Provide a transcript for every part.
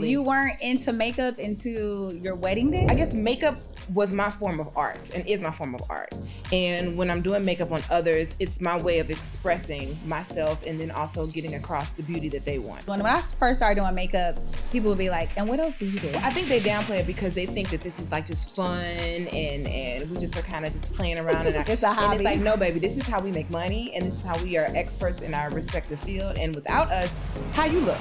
You weren't into makeup into your wedding day? I guess makeup was my form of art and is my form of art. And when I'm doing makeup on others, it's my way of expressing myself and then also getting across the beauty that they want. When I first started doing makeup, people would be like, and what else do you do? I think they downplay it because they think that this is like just fun and we just are kind of just playing around. And it's a hobby. And it's like, no, baby, this is how we make money and this is how we are experts in our respective field. And without us, how you look.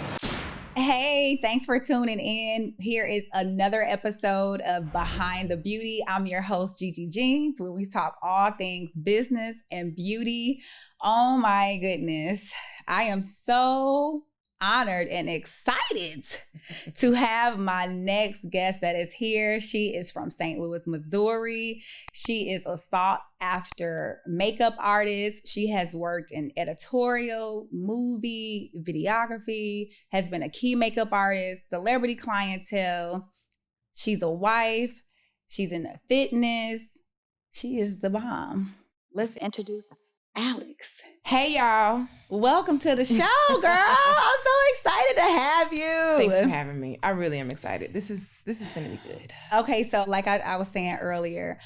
Hey, thanks for tuning in. Here is another episode of Behind the Beauty. I'm your host, Gigi Jeans, where we talk all things business and beauty. Oh my goodness. I am so honored and excited to have my next guest that is here. She is from St. Louis, Missouri. She is a sought after makeup artist. She has worked in editorial, movie, videography, has been a key makeup artist, celebrity clientele. She's a wife. She's in the fitness. She is the bomb. Let's introduce Alex. Hey, y'all. Welcome to the show, girl. I'm so excited to have you. Thanks for having me. I really am excited. This is gonna be good. Okay, so like I was saying earlier,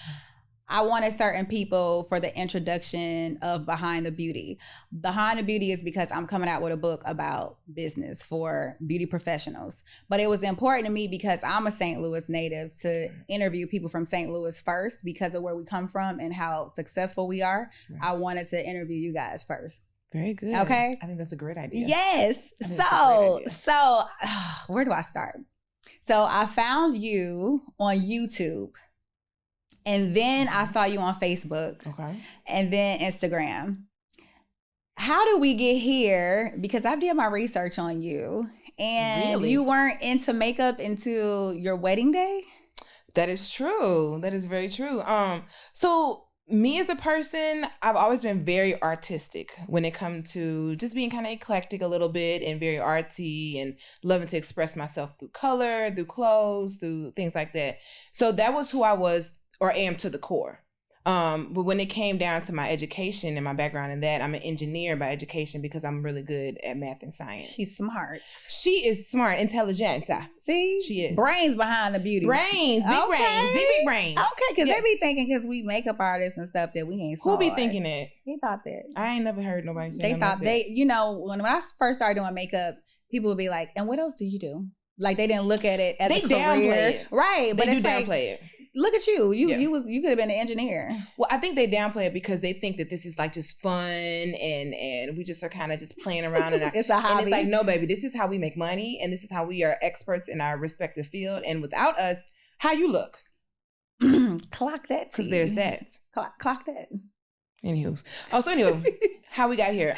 I wanted certain people for the introduction of Behind the Beauty. Behind the Beauty is because I'm coming out with a book about business for beauty professionals. But it was important to me because I'm a St. Louis native to interview people from St. Louis first because of where we come from and how successful we are. Right. I wanted to interview you guys first. Very good. Okay. I think that's a great idea. Yes. So where do I start? So I found you on YouTube. And then I saw you on Facebook. Okay. And then Instagram. How did we get here? Because I did my research on you. And really? You weren't into makeup until your wedding day? That is true. That is very true. So me as a person, I've always been very artistic when it comes to just being kind of eclectic a little bit and very artsy and loving to express myself through color, through clothes, through things like that. So that was who I was or am to the core. But when it came down to my education and my background in that, I'm an engineer by education because I'm really good at math and science. She's smart. She is smart, intelligent. See? She is. Brains behind the beauty. Brains, big brains. Okay, because they be thinking because we makeup artists and stuff that we ain't smart. Who be thinking that? They thought that. I ain't never heard nobody say they thought like they, you know, when I first started doing makeup, people would be like, and what else do you do? Like they didn't look at it as a career. Downplay it. Right. But it's do like, downplay it. Look at you. You could have been an engineer. Well, I think they downplay it because they think that this is like just fun and we just are kind of just playing around. And it's a hobby. And it's like, no, baby, this is how we make money and this is how we are experts in our respective field. And without us, how you look. Clock that. Because there's that. Clock that. Anywho. How we got here.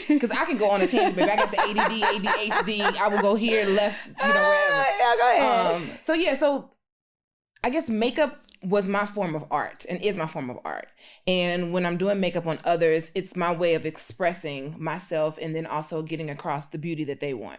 Because I can go on a tangent, baby. I got the ADD, ADHD. I will go here, left, wherever. Yeah, go ahead. So I guess makeup was my form of art and is my form of art. And when I'm doing makeup on others, it's my way of expressing myself and then also getting across the beauty that they want.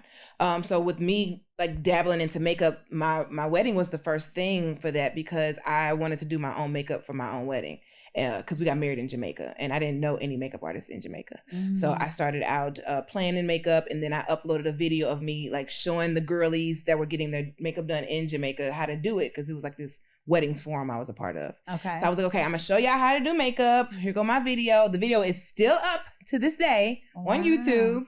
So with me like dabbling into makeup, my wedding was the first thing for that because I wanted to do my own makeup for my own wedding. Because we got married in Jamaica and I didn't know any makeup artists in Jamaica. Mm-hmm. So I started out playing in makeup and then I uploaded a video of me like showing the girlies that were getting their makeup done in Jamaica how to do it because it was like this weddings forum I was a part of. Okay. So I was like, okay, I'm going to show y'all how to do makeup. Here go my video. The video is still up to this day on YouTube.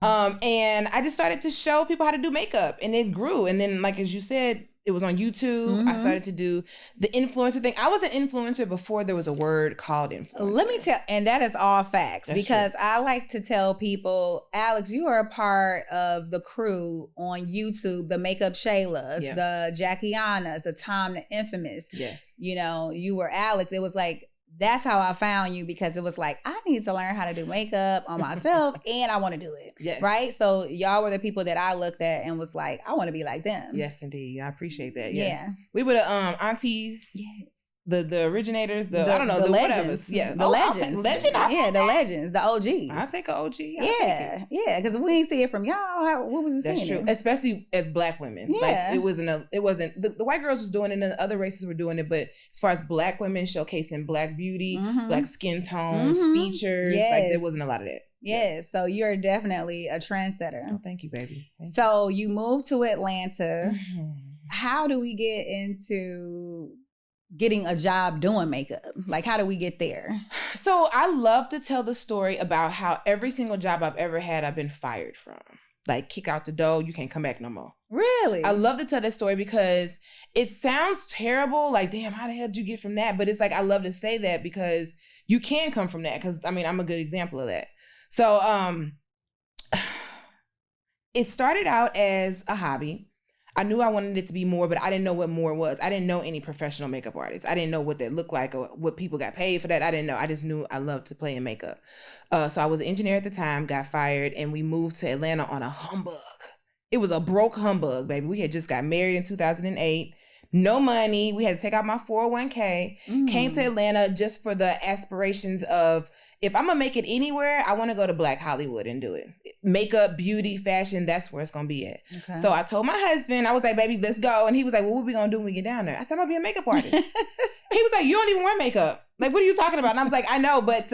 And I just started to show people how to do makeup and it grew. And then like, as you said, it was on YouTube. Mm-hmm. I started to do the influencer thing. I was an influencer before there was a word called influencer. Let me tell, and that is all facts. That's because true. I like to tell people, Alex, you are a part of the crew on YouTube, the Makeup Shaylas, the Jackianas, the Tom the Infamous. Yes. You know, you were Alex. It was like, that's how I found you because it was like, I need to learn how to do makeup on myself and I want to do it. Yes. Right? So y'all were the people that I looked at and was like, I want to be like them. Yes, indeed. I appreciate that. Yeah. We were the aunties. Yeah. The originators, the legends. Yeah, the legends. The legends, the OGs. I'll take an OG. Yeah, because if we ain't see it from y'all, what was we seeing? That's true, especially as Black women. Yeah. Like, it wasn't, the white girls was doing it and the other races were doing it, but as far as Black women showcasing Black beauty, Black skin tones, features, like there wasn't a lot of that. Yes. So you're definitely a trendsetter. Oh, thank you, baby. So you moved to Atlanta. Mm-hmm. How do we get into getting a job doing makeup? Like, how do we get there? So I love to tell the story about how every single job I've ever had, I've been fired from. Like, kick out the door, you can't come back no more. Really? I love to tell that story because it sounds terrible. Like, damn, how the hell did you get from that? But it's like, I love to say that because you can come from that. Because, I mean, I'm a good example of that. So it started out as a hobby. I knew I wanted it to be more, but I didn't know what more was. I didn't know any professional makeup artists. I didn't know what that looked like or what people got paid for that. I didn't know. I just knew I loved to play in makeup. So I was an engineer at the time, got fired, and we moved to Atlanta on a humbug. It was a broke humbug, baby. We had just got married in 2008. No money. We had to take out my 401k. Came to Atlanta just for the aspirations of, if I'm going to make it anywhere, I want to go to Black Hollywood and do it. Makeup, beauty, fashion, that's where it's going to be at. Okay. So I told my husband, I was like, baby, let's go. And he was like, well, what are we going to do when we get down there? I said, I'm going to be a makeup artist. He was like, you don't even wear makeup. Like, what are you talking about? And I was like, I know, but,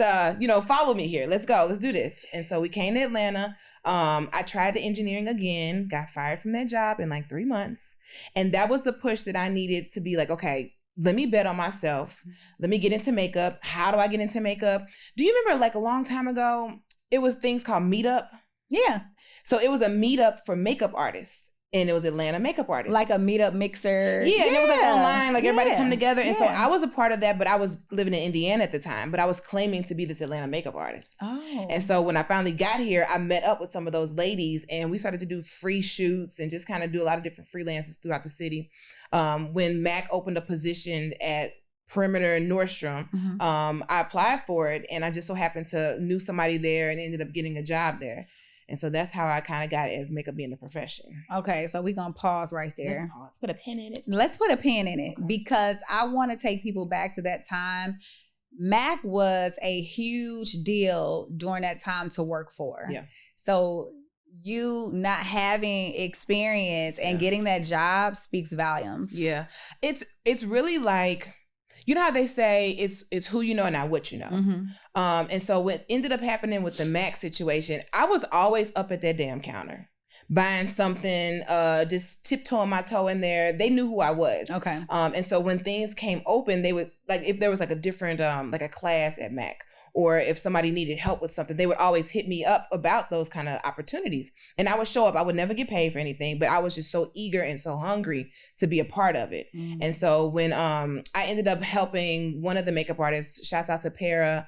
follow me here. Let's go. Let's do this. And so we came to Atlanta. I tried the engineering again, got fired from that job in like 3 months. And that was the push that I needed to be like, okay, let me bet on myself. Let me get into makeup. How do I get into makeup? Do you remember like a long time ago, it was things called Meetup? Yeah. So it was a meetup for makeup artists. And it was Atlanta makeup artists. Like a meetup mixer. Yeah, and it was like online, like everybody come together. And so I was a part of that, but I was living in Indiana at the time, but I was claiming to be this Atlanta makeup artist. Oh. And so when I finally got here, I met up with some of those ladies and we started to do free shoots and just kind of do a lot of different freelances throughout the city. When Mac opened a position at Perimeter and Nordstrom, I applied for it and I just so happened to knew somebody there and ended up getting a job there. And so that's how I kind of got it as makeup being the profession. Okay, so we're going to pause right there. Let's pause. Put a pin in it. Let's put a pin in it because I want to take people back to that time. Mac was a huge deal during that time to work for. Yeah. So you not having experience and getting that job speaks volumes. Yeah. It's really like, you know how they say it's who you know and not what you know. And so what ended up happening with the Mac situation, I was always up at that damn counter buying something, just tiptoeing my toe in there. They knew who I was. Okay. And so when things came open, they would, like if there was like a different, like a class at Mac, or if somebody needed help with something, they would always hit me up about those kind of opportunities. And I would show up. I would never get paid for anything, but I was just so eager and so hungry to be a part of it. And so when I ended up helping one of the makeup artists, shouts out to Para,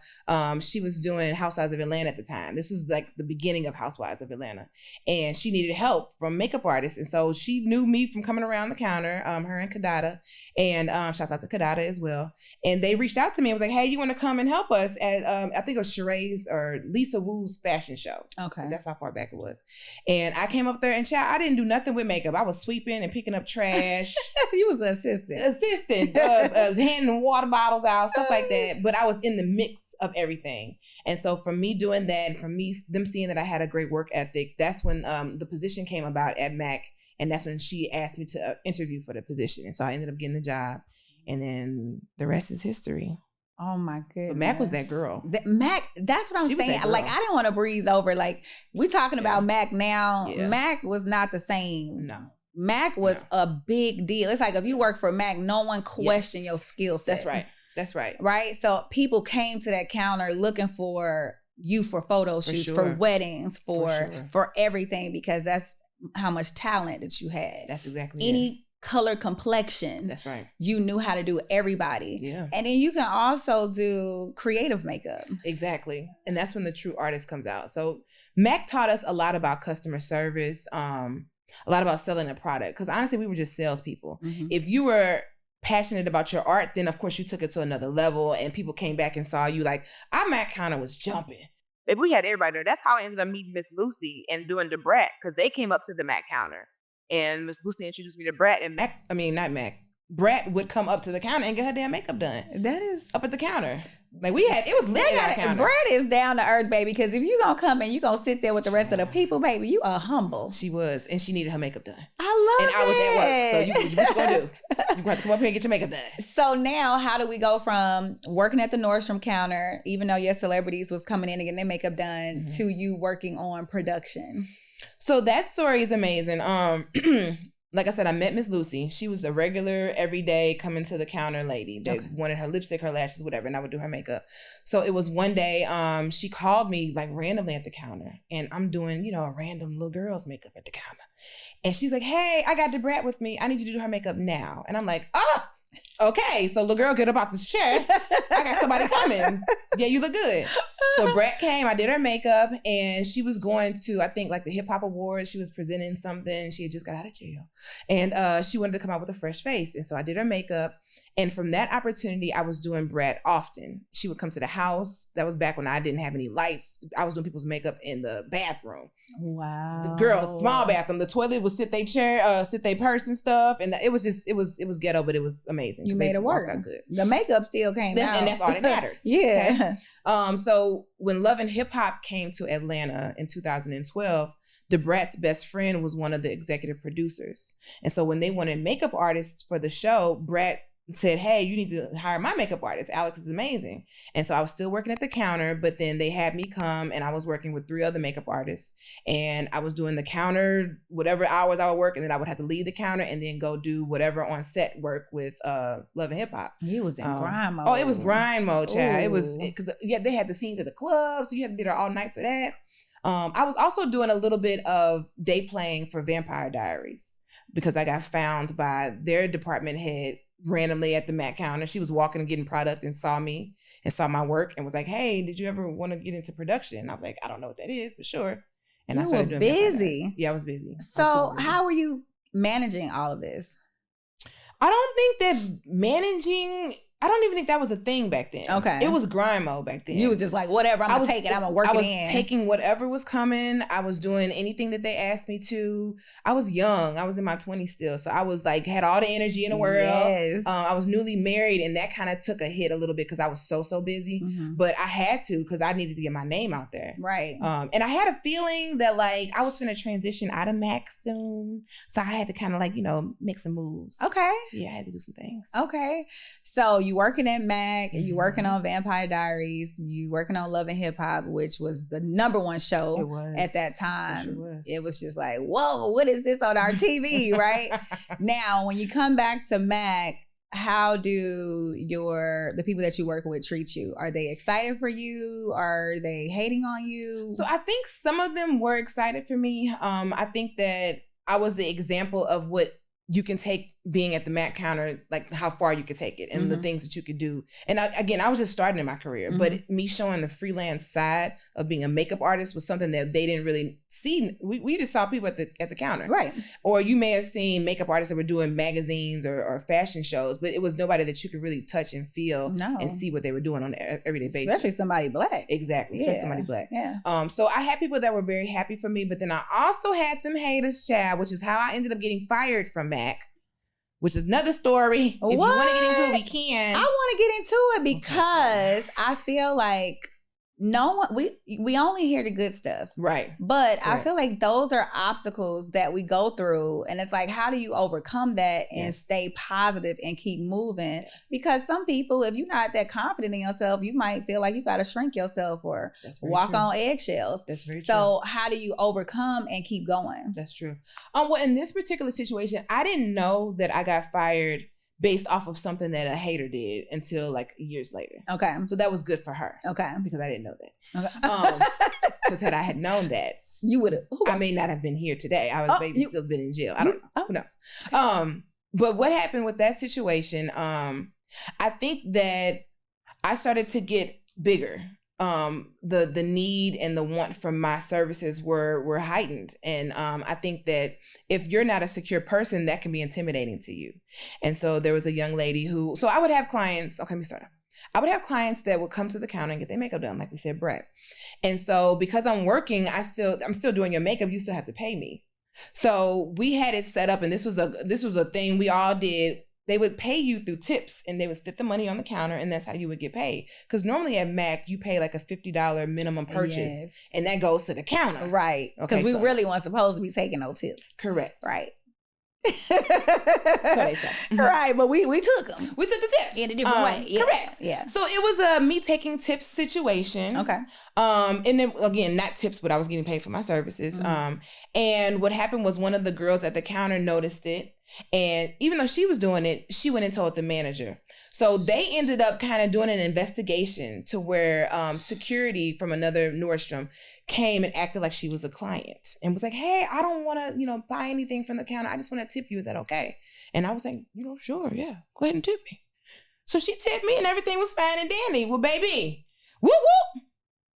she was doing Housewives of Atlanta at the time. This was like the beginning of Housewives of Atlanta. And she needed help from makeup artists. And so she knew me from coming around the counter, her and Kadada. And shouts out to Kadada as well. And they reached out to me and was like, hey, you want to come and help us at I think it was Sheree's or Lisa Wu's fashion show. Okay. That's how far back it was. And I came up there and I didn't do nothing with makeup. I was sweeping and picking up trash. You was an assistant. Handing water bottles out, stuff like that. But I was in the mix of everything. And so from me doing that, from them seeing that I had a great work ethic, that's when the position came about at Mac. And that's when she asked me to interview for the position. And so I ended up getting the job. And then the rest is history. Oh my goodness. But Mac was that girl. Mac, that's what I'm saying. Like, I didn't want to breeze over. Like, we talking about Mac now. Yeah. Mac was not the same. No. Mac was a big deal. It's like if you work for Mac, no one questioned your skill set. That's right. Right? So people came to that counter looking for you for photo shoots, for weddings, for everything, because that's how much talent that you had. That's exactly Any color complexion. That's right. You knew how to do everybody. Yeah. And then you can also do creative makeup. Exactly. And that's when the true artist comes out. So Mac taught us a lot about customer service, a lot about selling a product. Because honestly, we were just salespeople. If you were passionate about your art, then of course you took it to another level and people came back and saw you like, our Mac counter was jumping. But we had everybody there. That's how I ended up meeting Miss Lucy and doing the Brat, because they came up to the Mac counter. And Miss Lucy introduced me to Brat and Brett would come up to the counter and get her damn makeup done. That is up at the counter. Like it was lit at the counter. Brett is down to earth, baby, because if you gonna come and you gonna sit there with the rest of the people, baby, you are humble. She was, and she needed her makeup done. I love it. And I was at work, so what you gonna do? You have to come up here and get your makeup done. So now, how do we go from working at the Nordstrom counter, even though your celebrities was coming in and getting their makeup done, to you working on production? So that story is amazing. Like I said, I met Miss Lucy. She was a regular, everyday coming to the counter lady that wanted her lipstick, her lashes, whatever, and I would do her makeup. So it was one day, she called me like randomly at the counter, and I'm doing, a random little girl's makeup at the counter. And she's like, "Hey, I got DeBrat with me. I need you to do her makeup now." And I'm like, "Oh, okay." So little girl, get up off this chair. I got somebody coming. Yeah, you look good. So Brett came, I did her makeup, and she was going to, I think, like the Hip Hop Awards. She was presenting something. She had just got out of jail. And she wanted to come out with a fresh face. And so I did her makeup. And from that opportunity, I was doing Brett often. She would come to the house. That was back when I didn't have any lights. I was doing people's makeup in the bathroom. Wow. The girls, small bathroom. The toilet would sit their purse and stuff. And it was ghetto, but it was amazing. You made it work. Good. The makeup still came out. And that's all that matters. Yeah. Okay? So when Love and Hip Hop came to Atlanta in 2012, DeBrat's best friend was one of the executive producers. And so when they wanted makeup artists for the show, Brett said, "Hey, you need to hire my makeup artist. Alex is amazing." And so I was still working at the counter, but then they had me come and I was working with 3 other makeup artists, and I was doing the counter, whatever hours I would work, and then I would have to leave the counter and then go do whatever on set work with Love and Hip Hop. You was in grind mode. Oh, it was grind mode, child. Ooh. It was, because they had the scenes at the club, so you had to be there all night for that. I was also doing a little bit of day playing for Vampire Diaries because I got found by their department head randomly at the Mac counter. She was walking and getting product and saw me and saw my work and was like, "Hey, did you ever want to get into production?" And I was like, "I don't know what that is, but sure." And I started doing busy. Yeah, I was busy. So how were you managing all of this? I don't think that managing, I don't even think that was a thing back then. Okay. It was grind mode back then. You was just like, whatever, I'm going to take it. I'm going to work it in. I was taking whatever was coming. I was doing anything that they asked me to. I was young. I was in my 20s still. So I was like, had all the energy in the world. Yes. I was newly married, and that kind of took a hit a little bit because I was so busy. Mm-hmm. But I had to because I needed to get my name out there. Right. And I had a feeling that like I was going to transition out of Mac soon. So I had to kind of like, make some moves. Okay. Yeah, I had to do some things. Okay. So you working at Mac, you working on Vampire Diaries, you working on Love and Hip Hop, which was the #1 show at that time. It was just like, whoa, what is this on our TV, right? Now, when you come back to Mac, how do the people that you work with treat you? Are they excited for you? Are they hating on you? So I think some of them were excited for me. I think that I was the example of what you can take being at the Mac counter, like how far you could take it and the things that you could do. And I was just starting in my career, but me showing the freelance side of being a makeup artist was something that they didn't really see. We just saw people at the counter. Right. Or you may have seen makeup artists that were doing magazines or fashion shows, but it was nobody that you could really touch and feel and see what they were doing on an everyday basis. Especially somebody Black. Exactly. Especially somebody Black. Yeah. So I had people that were very happy for me, but then I also had them haters, child, which is how I ended up getting fired from Mac. Which is another story. If you want to get into it, we can. I want to get into it because I feel like no one, we only hear the good stuff. Right. But I feel like those are obstacles that we go through. And it's like, how do you overcome that and stay positive and keep moving? Yes. Because some people, if you're not that confident in yourself, you might feel like you got to shrink yourself or walk on eggshells. That's very true. So how do you overcome and keep going? That's true. Well, in this particular situation, I didn't know that I got fired based off of something that a hater did until like years later. Okay. So that was good for her. Okay. Because I didn't know that. Okay. Because had I had known that, you would have. I may not have been here today. I would maybe still been in jail. I don't know. Who knows? But what happened with that situation, I think that I started to get bigger. The need and the want for my services were heightened. And I think that if you're not a secure person, that can be intimidating to you. And so there was a young lady so I would have clients, okay, let me start. I would have clients that would come to the counter and get their makeup done, like we said, Brett. And so because I'm working, I'm still doing your makeup, you still have to pay me. So we had it set up, and this was a thing we all did. they would pay you through tips, and they would stick the money on the counter, and that's how you would get paid. Because normally at Mac, you pay like a $50 minimum purchase, and that goes to the counter. Right. Because we really weren't supposed to be taking no tips. Correct. Right. So they say. Right, but we took them. We took the tips in a different way. Yeah. Correct. Yeah. So it was a me taking tips situation. Okay. And then again, not tips, but I was getting paid for my services. And what happened was one of the girls at the counter noticed it, and even though she was doing it, she went and told the manager. So they ended up kind of doing an investigation to where security from another Nordstrom came and acted like she was a client and was like, hey, I don't want to, buy anything from the counter. I just want to tip you. Is that okay? And I was like, sure, yeah, go ahead and tip me. So she tipped me and everything was fine and dandy. Well, baby, whoop, whoop.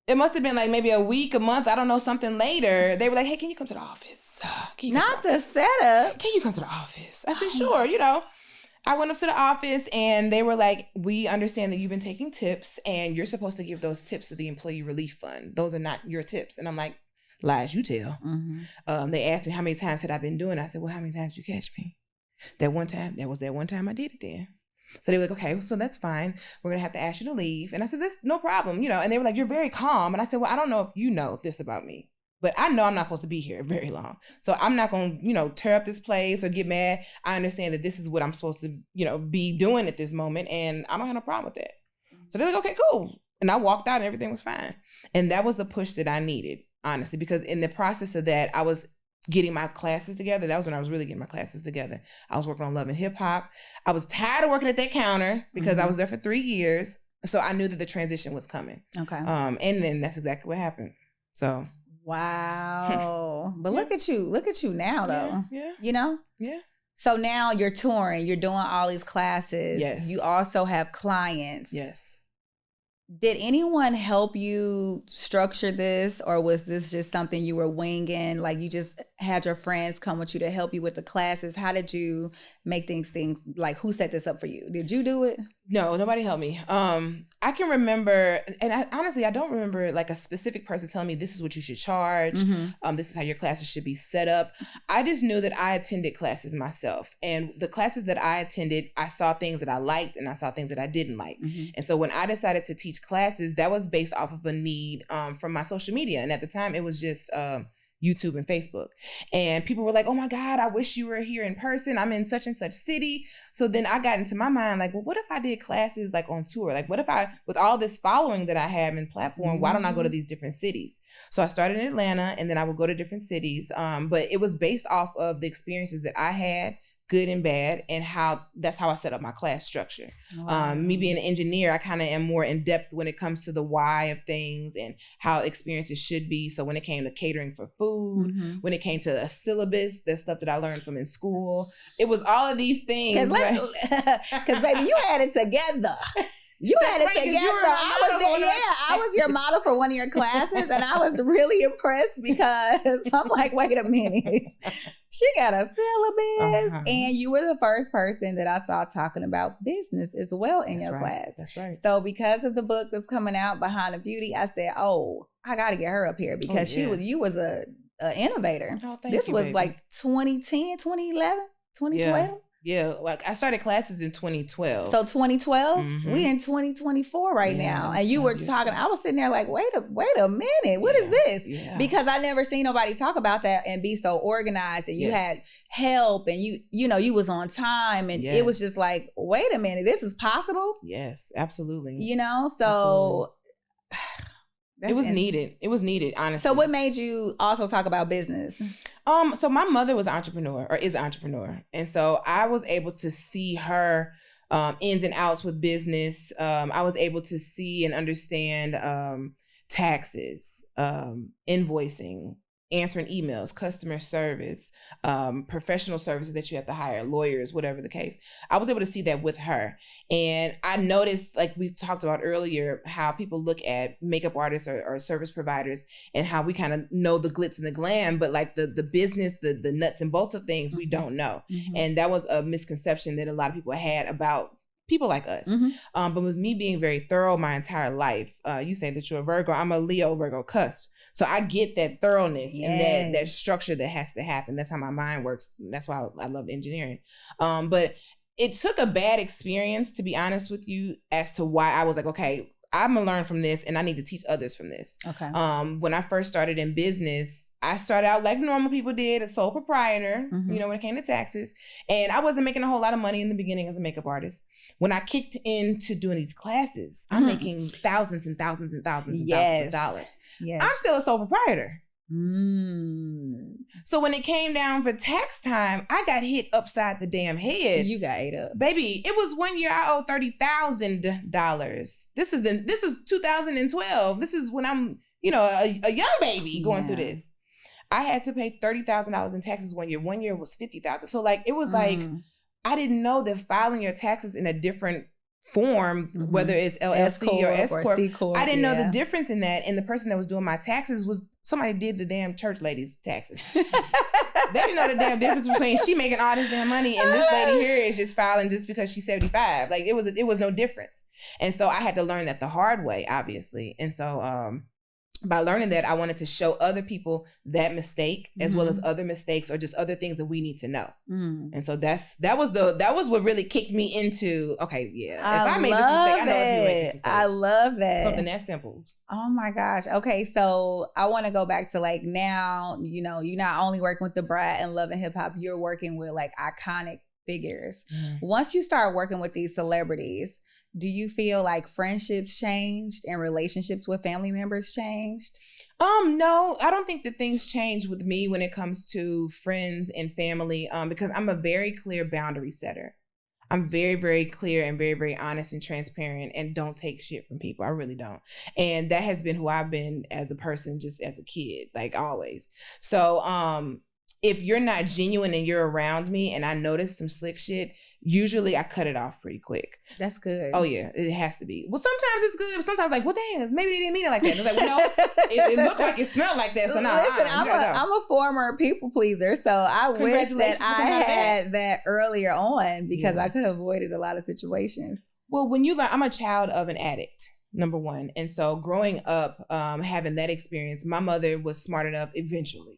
It must have been like maybe a week, a month, I don't know, something later. They were like, hey, can you come to the office? Not the setup. Can you come to the office? I said, sure, I went up to the office and they were like, we understand that you've been taking tips and you're supposed to give those tips to the employee relief fund. Those are not your tips. And I'm like, lies you tell. They asked me how many times had I been doing it. I said, well, how many times did you catch me? That one time I did it then. So they were like, okay, so that's fine. We're going to have to ask you to leave. And I said, that's no problem, And they were like, you're very calm. And I said, well, I don't know if you know this about me, but I know I'm not supposed to be here very long. So I'm not going to, tear up this place or get mad. I understand that this is what I'm supposed to, be doing at this moment. And I don't have no problem with that. So they're like, okay, cool. And I walked out and everything was fine. And that was the push that I needed, honestly, because in the process of that, I was getting my classes together. That was when I was really getting my classes together. I was working on Love and Hip Hop. I was tired of working at that counter because I was there for 3 years. So I knew that the transition was coming. Okay. And then that's exactly what happened. So. Wow. But look at you now though. Yeah. Yeah. So now you're touring, you're doing all these classes. Yes. You also have clients. Yes. Did anyone help you structure this, or was this just something you were winging? Like you just had your friends come with you to help you with the classes? How did you make things like who set this up for you? Did you do it? No, nobody helped me. I can remember, and honestly, I don't remember like a specific person telling me this is what you should charge. This is how your classes should be set up. I just knew that I attended classes myself, and the classes that I attended, I saw things that I liked and I saw things that I didn't like. And so when I decided to teach classes, that was based off of a need from my social media. And at the time it was just YouTube and Facebook. And people were like, oh my God, I wish you were here in person. I'm in such and such city. So then I got into my mind like, well, what if I did classes like on tour? Like what if I, with all this following that I have in platform, why don't I go to these different cities? So I started in Atlanta and then I would go to different cities. But it was based off of the experiences that I had, good and bad, and that's how I set up my class structure. Wow. Me being an engineer, I kind of am more in depth when it comes to the why of things and how experiences should be. So when it came to catering for food, when it came to a syllabus, that stuff that I learned from in school, it was all of these things. Because baby, you had it together. You had it together. I was your model for one of your classes, and I was really impressed because I'm like, wait a minute. She got a syllabus, and you were the first person that I saw talking about business as well in your class. That's right. So because of the book that's coming out, Behind the Beauty, I said, oh, I got to get her up here because you was a innovator. Oh, this was baby. Like 2010, 2011, 2012. Yeah, like I started classes in 2012. So 2012, we in 2024 right now. And you were talking, I was sitting there like, wait a minute, what is this? Yeah. Because I never seen nobody talk about that and be so organized, and you had help, and you was on time, and it was just like, wait a minute, this is possible? Yes, absolutely. So it was needed. It was needed, honestly. So what made you also talk about business? So my mother was an entrepreneur, or is an entrepreneur. And so I was able to see her ins and outs with business. I was able to see and understand taxes, invoicing, answering emails, customer service, professional services that you have to hire, lawyers, whatever the case. I was able to see that with her. And I noticed, like we talked about earlier, how people look at makeup artists or service providers and how we kind of know the glitz and the glam, but like the business, the nuts and bolts of things, we don't know. And that was a misconception that a lot of people had about people like us. But with me being very thorough my entire life, you say that you're a Virgo, I'm a Leo Virgo cusp. So I get that thoroughness and that structure that has to happen. That's how my mind works. That's why I love engineering. But it took a bad experience, to be honest with you, as to why I was like, okay, I'm gonna learn from this and I need to teach others from this. Okay. When I first started in business, I started out like normal people did, a sole proprietor, Mm-hmm. you know, when it came to taxes. And I wasn't making a whole lot of money in the beginning as a makeup artist. When I kicked into doing these classes, I'm making thousands and thousands and thousands and thousands of dollars. Yes. I'm still a sole proprietor. Mm. So when it came down for tax time, I got hit upside the damn head. You got ate up. Baby, it was one year I owed $30,000. This is 2012. This is when I'm, you know, a young baby going through this. I had to pay $30,000 in taxes one year. One year was $50,000. So like it was like I didn't know that filing your taxes in a different form, whether it's LLC or S Corp, C Corp, I didn't know the difference in that. And the person that was doing my taxes was somebody did the damn church lady's taxes. They didn't know the damn difference between she making all this damn money and this lady here is just filing just because she's 75. Like it was no difference. And so I had to learn that the hard way, obviously. And so by learning that, I wanted to show other people that mistake as well as other mistakes or just other things that we need to know. And so that was what really kicked me into, okay, yeah. If I made this mistake, I know if you made this mistake. I love that. Something that simple. Oh my gosh. Okay, so I want to go back to like now, you know, you're not only working with the Brat and Love and Hip Hop, you're working with like iconic figures. Once you start working with these celebrities, do you feel like friendships changed and relationships with family members changed? No, I don't think that things change with me when it comes to friends and family, because I'm a very clear boundary setter. I'm very, very clear and very, very honest and transparent and don't take shit from people. I really don't. And that has been who I've been as a person, just as a kid, like always. So, if you're not genuine and you're around me and I notice some slick shit, usually I cut it off pretty quick. That's good. Oh yeah, it has to be. Well, sometimes it's good, but sometimes like, well, damn, maybe they didn't mean it like that. It's like, well, no, it looked like it smelled like that. So now I'm a former people pleaser, so I wish that I had that earlier on because I could have avoided a lot of situations. Well, when you learn, I'm a child of an addict. Number one. And so growing up, having that experience, my mother was smart enough eventually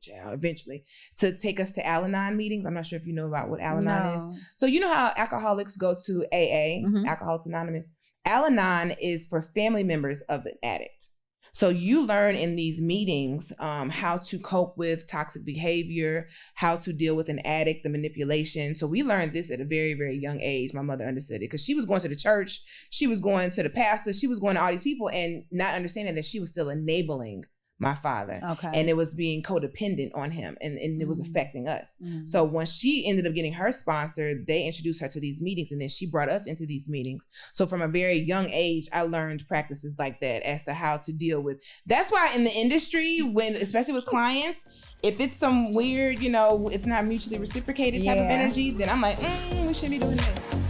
to take us to Al-Anon meetings. I'm not sure if you know about what Al-Anon is. So you know how alcoholics go to AA, Alcoholics Anonymous? Al-Anon is for family members of an addict. So you learn in these meetings how to cope with toxic behavior, how to deal with an addict, the manipulation. So we learned this at a very, very young age. My mother understood it because she was going to the church, she was going to the pastor, she was going to all these people and not understanding that she was still enabling my father. Okay. And it was being codependent on him and it was affecting us. So once she ended up getting her sponsor, they introduced her to these meetings and then she brought us into these meetings. So from a very young age, I learned practices like that as to how to deal with. That's why in the industry, when especially with clients, if it's some weird, you know, it's not mutually reciprocated type of energy, then I'm like, we shouldn't be doing this.